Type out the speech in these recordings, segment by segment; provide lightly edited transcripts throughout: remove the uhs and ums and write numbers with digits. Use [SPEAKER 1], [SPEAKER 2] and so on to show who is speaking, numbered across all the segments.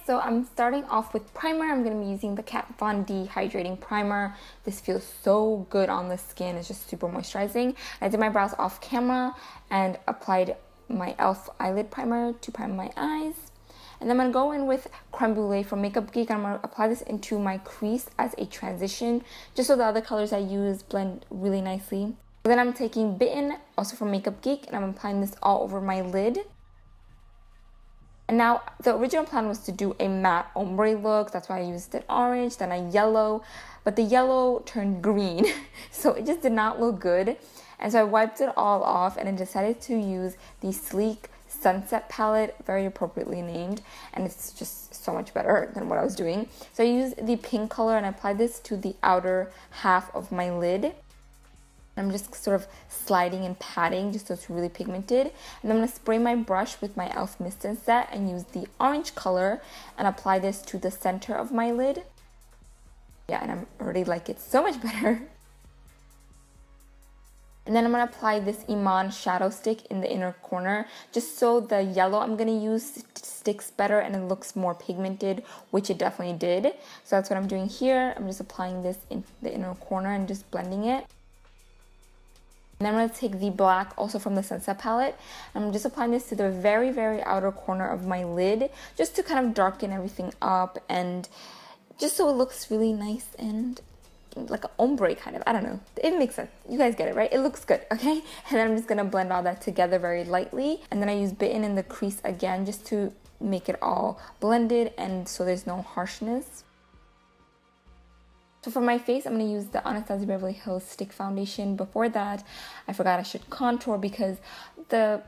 [SPEAKER 1] so I'm starting off with primer. I'm going to be using the Kat Von D Hydrating Primer. This feels so good on the skin. It's just super moisturizing. I did my brows off camera and applied my e.l.f. eyelid primer to prime my eyes. And then I'm going to go in with Creme Brulee from Makeup Geek. I'm going to apply this into my crease as a transition, just so the other colors I use blend really nicely. Then I'm taking Bitten, also from Makeup Geek, and I'm applying this all over my lid. And now, the original plan was to do a matte ombre look. That's why I used it orange, then a yellow. But the yellow turned green, so it just did not look good. And so I wiped it all off, and I decided to use the Sleek Sunset palette, very appropriately named. And it's just so much better than what I was doing. So I used the pink color, and I applied this to the outer half of my lid. I'm just sort of sliding and patting just so it's really pigmented. And I'm going to spray my brush with my e.l.f. Mist and Set and use the orange color and apply this to the center of my lid. Yeah, and I already like it so much better. And then I'm going to apply this Iman shadow stick in the inner corner, just so the yellow I'm going to use sticks better and it looks more pigmented, which it definitely did. So that's what I'm doing here. I'm just applying this in the inner corner and just blending it. And then I'm going to take the black, also from the Sunset palette, and I'm just applying this to the very, very outer corner of my lid, just to kind of darken everything up, and just so it looks really nice and like an ombre kind of. I don't know. It makes sense. You guys get it, right? It looks good, okay? And then I'm just going to blend all that together very lightly. And then I use Bitten in the crease again, just to make it all blended and so there's no harshness. So for my face, I'm going to use the Anastasia Beverly Hills Stick Foundation. Before that, I forgot I should contour because the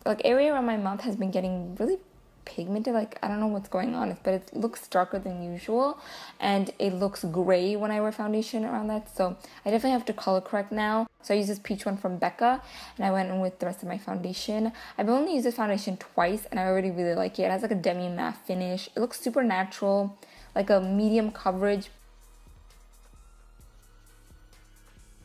[SPEAKER 1] area around my mouth has been getting really pigmented. Like, I don't know what's going on, but it looks darker than usual. And it looks gray when I wear foundation around that. So I definitely have to color correct now. So I use this peach one from Becca. And I went in with the rest of my foundation. I've only used this foundation twice and I already really like it. It has like a demi matte finish. It looks super natural, like a medium coverage.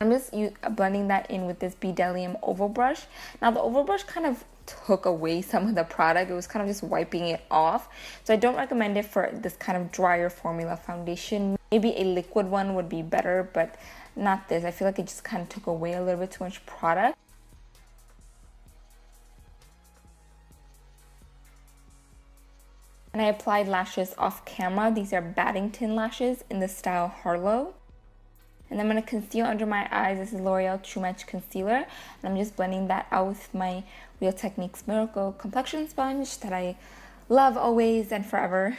[SPEAKER 1] I'm just blending that in with this Bdellium Oval Brush. Now the Oval Brush kind of took away some of the product. It was kind of just wiping it off. So I don't recommend it for this kind of drier formula foundation. Maybe a liquid one would be better, but not this. I feel like it just kind of took away a little bit too much product. And I applied lashes off camera. These are Baddington lashes in the style Harlow. And I'm going to conceal under my eyes. This is L'Oreal True Match Concealer. And I'm just blending that out with my Real Techniques Miracle Complexion Sponge that I love always and forever.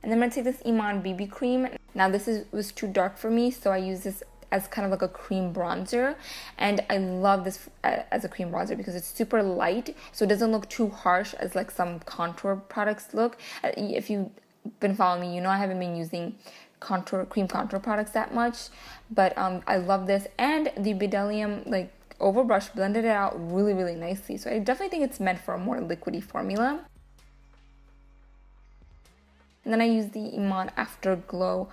[SPEAKER 1] And then I'm going to take this Iman BB Cream. Now this was too dark for me, so I use this as kind of like a cream bronzer. And I love this as a cream bronzer because it's super light, so it doesn't look too harsh as like some contour products look. If you been following me, you know I haven't been using cream contour products that much, but I love this, and the Bdellium Oval Brush blended it out really, really nicely. So I definitely think it's meant for a more liquidy formula. And then I used the Iman Afterglow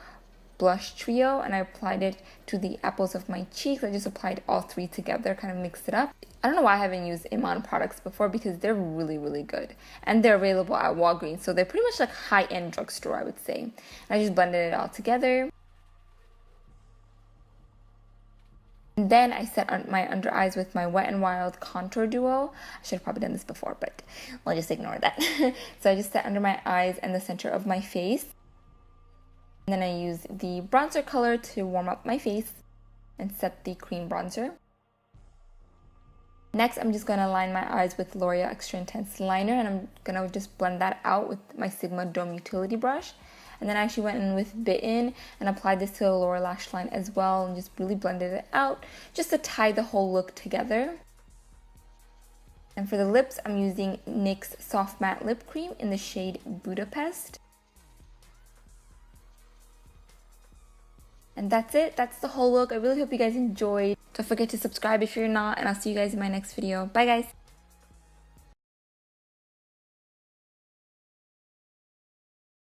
[SPEAKER 1] blush trio and I applied it to the apples of my cheeks. I just applied all three together, kind of mixed it up. I don't know why I haven't used Iman products before because they're really, really good. And they're available at Walgreens, so they're pretty much like high-end drugstore, I would say. And I just blended it all together. And then I set my under eyes with my Wet n Wild Contour Duo. I should have probably done this before, but we'll just ignore that. So I just set under my eyes and the center of my face. And then I use the bronzer color to warm up my face and set the cream bronzer. Next, I'm just going to line my eyes with L'Oreal Extra Intense Liner, and I'm going to just blend that out with my Sigma Dome Utility Brush. And then I actually went in with Bitten and applied this to the lower lash line as well and just really blended it out just to tie the whole look together. And for the lips, I'm using NYX Soft Matte Lip Cream in the shade Budapest. And that's it. That's the whole look. I really hope you guys enjoyed. Don't forget to subscribe if you're not, and I'll see you guys in my next video. Bye, guys.